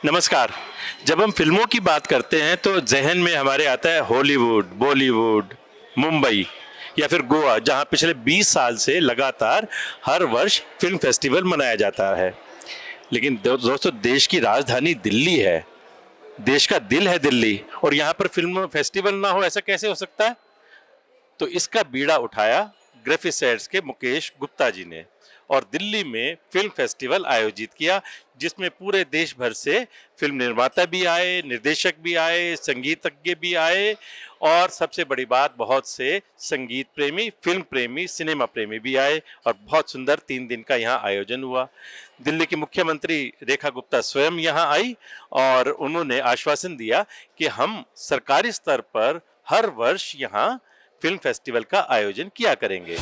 नमस्कार। जब हम फिल्मों की बात करते हैं तो जहन में हमारे आता है हॉलीवुड, बॉलीवुड, मुंबई या फिर गोवा, जहां पिछले 20 साल से लगातार हर वर्ष फिल्म फेस्टिवल मनाया जाता है। लेकिन दोस्तों, देश की राजधानी दिल्ली है, देश का दिल है दिल्ली, और यहाँ पर फिल्म फेस्टिवल ना हो, ऐसा कैसे हो सकता है? तो इसका बीड़ा उठाया ग्राफिसेट्स के मुकेश गुप्ता जी ने और दिल्ली में फिल्म फेस्टिवल आयोजित किया, जिसमें पूरे देश भर से फिल्म निर्माता भी आए, निर्देशक भी आए, संगीतज्ञ भी आए और सबसे बड़ी बात, बहुत से संगीत प्रेमी, फिल्म प्रेमी, सिनेमा प्रेमी भी आए और बहुत सुंदर 3 दिन का यहाँ आयोजन हुआ। दिल्ली की मुख्यमंत्री रेखा गुप्ता स्वयं यहाँ आई और उन्होंने आश्वासन दिया कि हम सरकारी स्तर पर हर वर्ष यहाँ फिल्म फेस्टिवल का आयोजन किया करेंगे।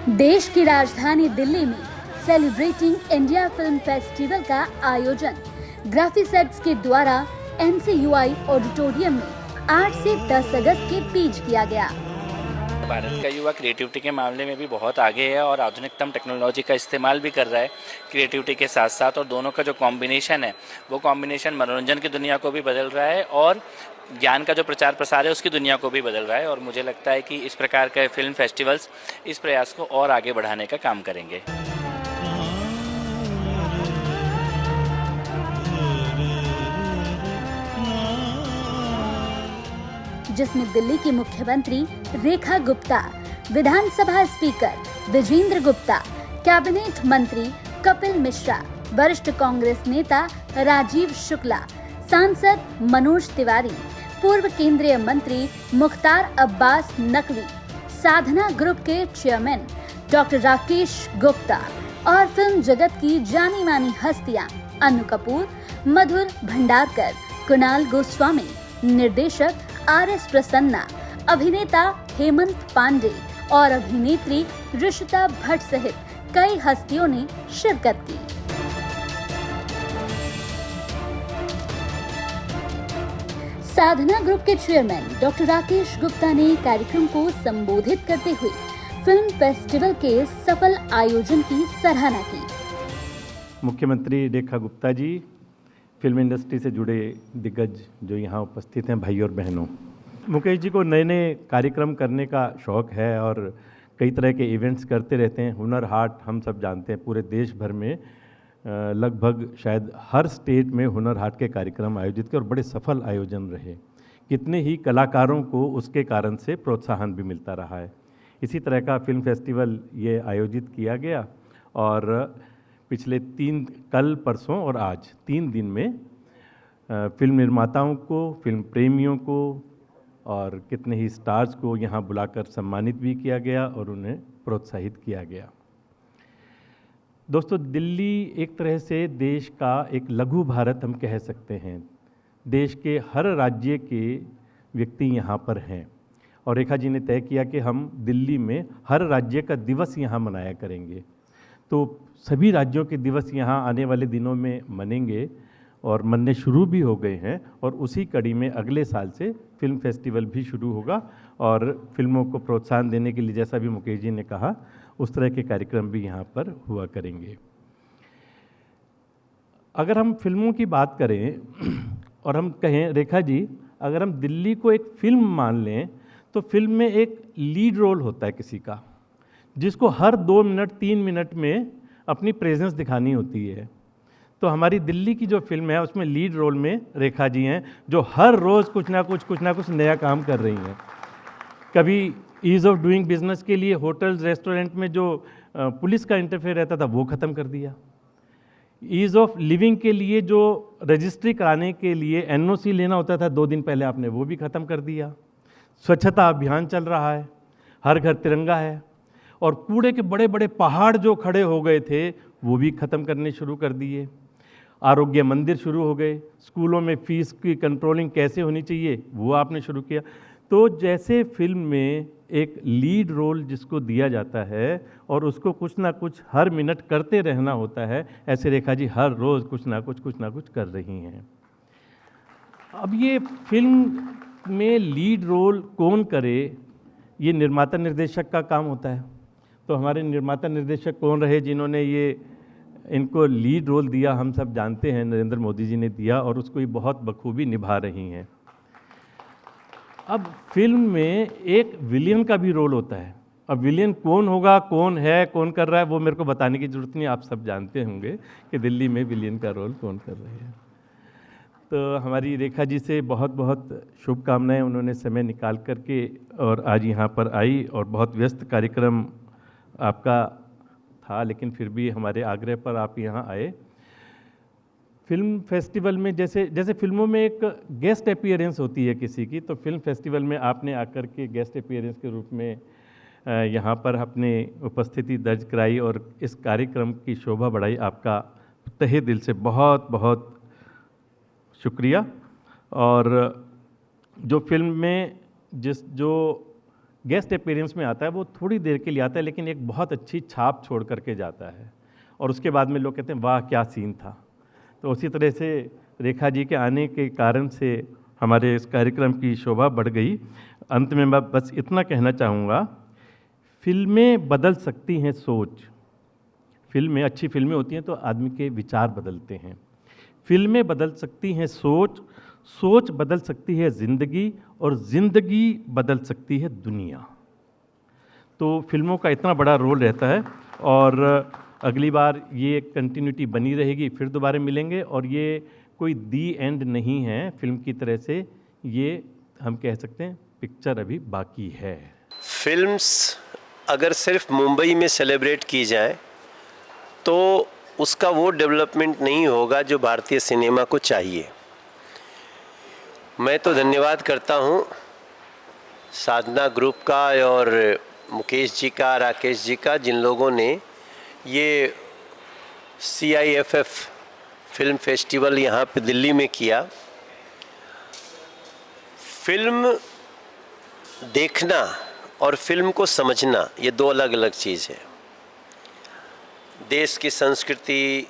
देश की राजधानी दिल्ली में सेलिब्रेटिंग इंडिया फिल्म फेस्टिवल का आयोजन ग्राफिसेट्स के द्वारा NCUI ऑडिटोरियम में 8 से 10 अगस्त के बीच किया गया। भारत का युवा क्रिएटिविटी के मामले में भी बहुत आगे है और आधुनिकतम टेक्नोलॉजी का इस्तेमाल भी कर रहा है क्रिएटिविटी के साथ साथ, और दोनों का जो कॉम्बिनेशन है वो कॉम्बिनेशन मनोरंजन की दुनिया को भी बदल रहा है और ज्ञान का जो प्रचार प्रसार है उसकी दुनिया को भी बदल रहा है। और मुझे लगता है कि इस प्रकार के फिल्म फेस्टिवल्स इस प्रयास को और आगे बढ़ाने का काम करेंगे। जिसमें दिल्ली की मुख्यमंत्री रेखा गुप्ता, विधानसभा स्पीकर विजेंद्र गुप्ता, कैबिनेट मंत्री कपिल मिश्रा, वरिष्ठ कांग्रेस नेता राजीव शुक्ला, सांसद मनोज तिवारी, पूर्व केंद्रीय मंत्री मुख्तार अब्बास नकवी, साधना ग्रुप के चेयरमैन डॉक्टर राकेश गुप्ता और फिल्म जगत की जानी मानी हस्तियां अन्नू कपूर, मधुर भंडारकर, कुणाल गोस्वामी, निर्देशक RS प्रसन्ना, अभिनेता हेमंत पांडे और अभिनेत्री ऋषिता भट्ट सहित कई हस्तियों ने शिरकत की। साधना ग्रुप के चेयरमैन डॉक्टर राकेश गुप्ता ने कार्यक्रम को संबोधित करते हुए फिल्म फेस्टिवल के सफल आयोजन की सराहना की। मुख्यमंत्री रेखा गुप्ता जी, फिल्म इंडस्ट्री से जुड़े दिग्गज जो यहाँ उपस्थित हैं, भाई और बहनों, मुकेश जी को नए नए कार्यक्रम करने का शौक़ है और कई तरह के इवेंट्स करते रहते हैं। हुनर हाट हम सब जानते हैं, पूरे देश भर में लगभग शायद हर स्टेट में हुनर हाट के कार्यक्रम आयोजित किए और बड़े सफल आयोजन रहे। कितने ही कलाकारों को उसके कारण से प्रोत्साहन भी मिलता रहा है। इसी तरह का फिल्म फेस्टिवल ये आयोजित किया गया और पिछले कल, परसों और आज 3 दिन में फिल्म निर्माताओं को, फिल्म प्रेमियों को और कितने ही स्टार्स को यहाँ बुलाकर सम्मानित भी किया गया और उन्हें प्रोत्साहित किया गया। दोस्तों, दिल्ली एक तरह से देश का एक लघु भारत हम कह सकते हैं। देश के हर राज्य के व्यक्ति यहाँ पर हैं और रेखा जी ने तय किया कि हम दिल्ली में हर राज्य का दिवस यहाँ मनाया करेंगे। तो सभी राज्यों के दिवस यहाँ आने वाले दिनों में मनेंगे और मनने शुरू भी हो गए हैं और उसी कड़ी में अगले साल से फिल्म फेस्टिवल भी शुरू होगा और फिल्मों को प्रोत्साहन देने के लिए, जैसा भी मुकेश जी ने कहा, उस तरह के कार्यक्रम भी यहाँ पर हुआ करेंगे। अगर हम फिल्मों की बात करें और हम कहें, रेखा जी, अगर हम दिल्ली को एक फिल्म मान लें तो फिल्म में एक लीड रोल होता है किसी का, जिसको हर 2 मिनट 3 मिनट में अपनी प्रेजेंस दिखानी होती है। तो हमारी दिल्ली की जो फिल्म है उसमें लीड रोल में रेखा जी हैं, जो हर रोज़ कुछ ना कुछ नया काम कर रही हैं। कभी ईज़ ऑफ डूइंग बिजनेस के लिए होटल्स, रेस्टोरेंट में जो पुलिस का इंटरफेयर रहता था वो ख़त्म कर दिया। ईज़ ऑफ लिविंग के लिए जो रजिस्ट्री कराने के लिए NOC लेना होता था 2 दिन पहले, आपने वो भी ख़त्म कर दिया। स्वच्छता अभियान चल रहा है, हर घर तिरंगा है, और कूड़े के बड़े बड़े पहाड़ जो खड़े हो गए थे वो भी ख़त्म करने शुरू कर दिए। आरोग्य मंदिर शुरू हो गए, स्कूलों में फ़ीस की कंट्रोलिंग कैसे होनी चाहिए वो आपने शुरू किया। तो जैसे फिल्म में एक लीड रोल जिसको दिया जाता है और उसको कुछ ना कुछ हर मिनट करते रहना होता है, ऐसे रेखा जी हर रोज़ कुछ ना कुछ कर रही हैं। अब ये फिल्म में लीड रोल कौन करे, ये निर्माता निर्देशक का काम होता है। तो हमारे निर्माता निर्देशक कौन रहे जिन्होंने इनको लीड रोल दिया, हम सब जानते हैं नरेंद्र मोदी जी ने दिया और उसको ये बहुत बखूबी निभा रही हैं। अब फिल्म में एक विलेन का भी रोल होता है। अब विलेन कौन होगा, कौन है, कौन कर रहा है, वो मेरे को बताने की ज़रूरत नहीं, आप सब जानते होंगे कि दिल्ली में विलेन का रोल कौन कर रहे हैं। तो हमारी रेखा जी से बहुत बहुत शुभकामनाएं, उन्होंने समय निकाल करके और आज यहाँ पर आई और बहुत व्यस्त कार्यक्रम आपका था, लेकिन फिर भी हमारे आग्रह पर आप यहाँ आए। फिल्म फेस्टिवल में जैसे फिल्मों में एक गेस्ट अपीयरेंस होती है किसी की, तो फिल्म फेस्टिवल में आपने आकर के गेस्ट अपीयरेंस के रूप में यहाँ पर अपने उपस्थिति दर्ज कराई और इस कार्यक्रम की शोभा बढ़ाई। आपका तहे दिल से बहुत बहुत शुक्रिया। और जो फिल्म में जो गेस्ट अपीयरेंस में आता है वो थोड़ी देर के लिए आता है, लेकिन एक बहुत अच्छी छाप छोड़ करके जाता है और उसके बाद में लोग कहते हैं वाह क्या सीन था। तो उसी तरह से रेखा जी के आने के कारण से हमारे इस कार्यक्रम की शोभा बढ़ गई। अंत में मैं बस इतना कहना चाहूँगा, फिल्में बदल सकती हैं सोच। अच्छी फिल्में होती हैं तो आदमी के विचार बदलते हैं। फिल्में बदल सकती हैं सोच बदल सकती है ज़िंदगी और ज़िंदगी बदल सकती है दुनिया। तो फिल्मों का इतना बड़ा रोल रहता है और अगली बार ये कंटिन्यूटी बनी रहेगी, फिर दोबारा मिलेंगे। और ये कोई दी एंड नहीं है फिल्म की तरह से, ये हम कह सकते हैं पिक्चर अभी बाकी है। फिल्म्स अगर सिर्फ मुंबई में सेलिब्रेट की जाए तो उसका वो डेवलपमेंट नहीं होगा जो भारतीय सिनेमा को चाहिए। मैं तो धन्यवाद करता हूँ साधना ग्रुप का और मुकेश जी का, राकेश जी का, जिन लोगों ने ये CIFF फिल्म फेस्टिवल यहाँ पे दिल्ली में किया। फिल्म देखना और फिल्म को समझना ये दो अलग अलग चीज़ है। देश की संस्कृति,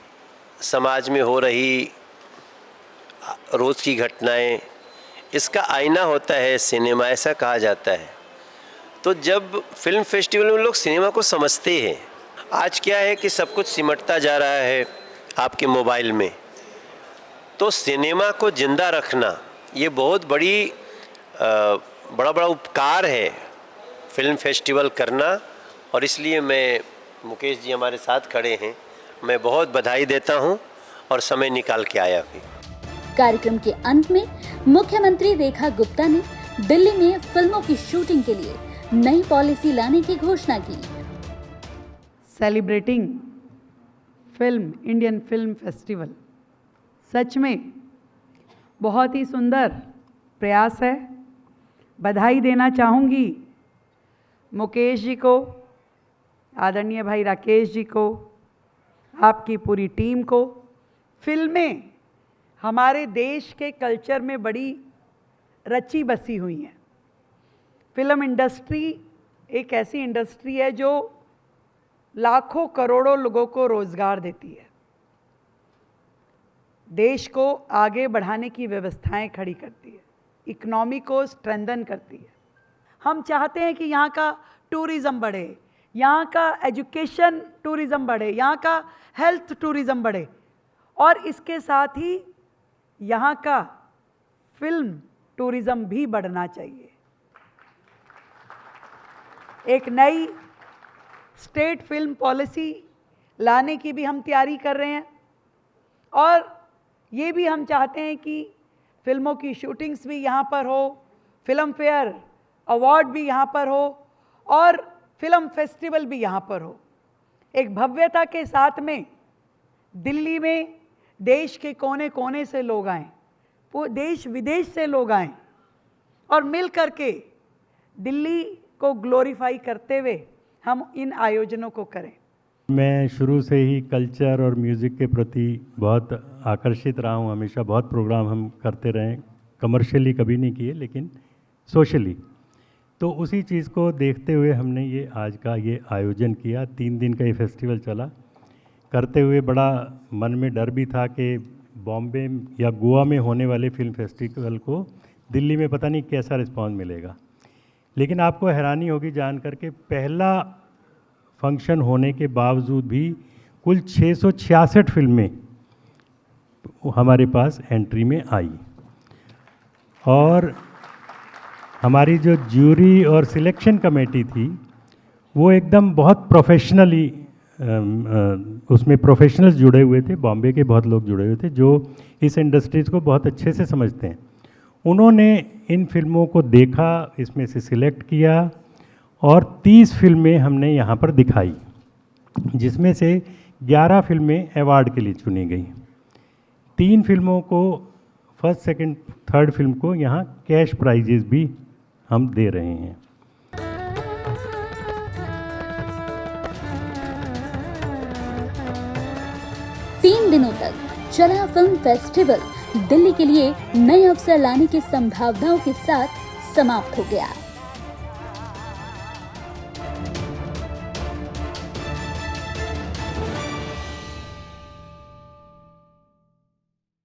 समाज में हो रही रोज़ की घटनाएं, इसका आईना होता है सिनेमा, ऐसा कहा जाता है। तो जब फिल्म फेस्टिवल में लोग सिनेमा को समझते हैं, आज क्या है कि सब कुछ सिमटता जा रहा है आपके मोबाइल में, तो सिनेमा को जिंदा रखना ये बहुत बड़ा उपकार है फिल्म फेस्टिवल करना। और इसलिए मैं, मुकेश जी हमारे साथ खड़े हैं, मैं बहुत बधाई देता हूं और समय निकाल के आया भी। कार्यक्रम के अंत में मुख्यमंत्री रेखा गुप्ता ने दिल्ली में फिल्मों की शूटिंग के लिए नई पॉलिसी लाने की घोषणा की। Celebrating film, Indian film festival सच में बहुत ही सुंदर प्रयास है। बधाई देना चाहूँगी मुकेश जी को, आदरणीय भाई राकेश जी को, आपकी पूरी टीम को। फिल्में हमारे देश के कल्चर में बड़ी रची बसी हुई हैं। फिल्म इंडस्ट्री एक ऐसी इंडस्ट्री है जो लाखों करोड़ों लोगों को रोज़गार देती है, देश को आगे बढ़ाने की व्यवस्थाएं खड़ी करती है, इकोनॉमी को स्ट्रेंथन करती है। हम चाहते हैं कि यहाँ का टूरिज़्म बढ़े, यहाँ का एजुकेशन टूरिज़्म बढ़े, यहाँ का हेल्थ टूरिज़्म बढ़े और इसके साथ ही यहाँ का फिल्म टूरिज़्म भी बढ़ना चाहिए। एक नई स्टेट फिल्म पॉलिसी लाने की भी हम तैयारी कर रहे हैं और ये भी हम चाहते हैं कि फिल्मों की शूटिंग्स भी यहाँ पर हो, फिल्म फेयर अवार्ड भी यहाँ पर हो और फिल्म फेस्टिवल भी यहाँ पर हो। एक भव्यता के साथ में दिल्ली में देश के कोने कोने से लोग आएँ, देश विदेश से लोग आएँ और मिल करके दिल्ली को ग्लोरीफाई करते हुए हम इन आयोजनों को करें। मैं शुरू से ही कल्चर और म्यूज़िक के प्रति बहुत आकर्षित रहा हूँ। हमेशा बहुत प्रोग्राम हम करते रहे, कमर्शियली कभी नहीं किए लेकिन सोशली। तो उसी चीज़ को देखते हुए हमने ये आज का ये आयोजन किया। 3 दिन का ये फेस्टिवल चला। करते हुए बड़ा मन में डर भी था कि बॉम्बे या गोवा में होने वाले फिल्म फेस्टिवल को दिल्ली में पता नहीं कैसा रिस्पॉन्स मिलेगा। लेकिन आपको हैरानी होगी जानकर के पहला फंक्शन होने के बावजूद भी कुल 666 फिल्में हमारे पास एंट्री में आई। और हमारी जो ज्यूरी और सिलेक्शन कमेटी थी वो एकदम बहुत प्रोफेशनली उसमें प्रोफेशनल्स जुड़े हुए थे, बॉम्बे के बहुत लोग जुड़े हुए थे जो इस इंडस्ट्रीज़ को बहुत अच्छे से समझते हैं। उन्होंने इन फिल्मों को देखा, इसमें से सिलेक्ट किया और 30 फिल्में हमने यहाँ पर दिखाई, जिसमें से 11 फिल्में अवार्ड के लिए चुनी गई। 3 फिल्मों को फर्स्ट, सेकंड, थर्ड फिल्म को यहाँ कैश प्राइजेस भी हम दे रहे हैं। 3 दिनों तक चला फिल्म फेस्टिवल दिल्ली के लिए नए अवसर लाने की संभावनाओं के साथ समाप्त हो गया।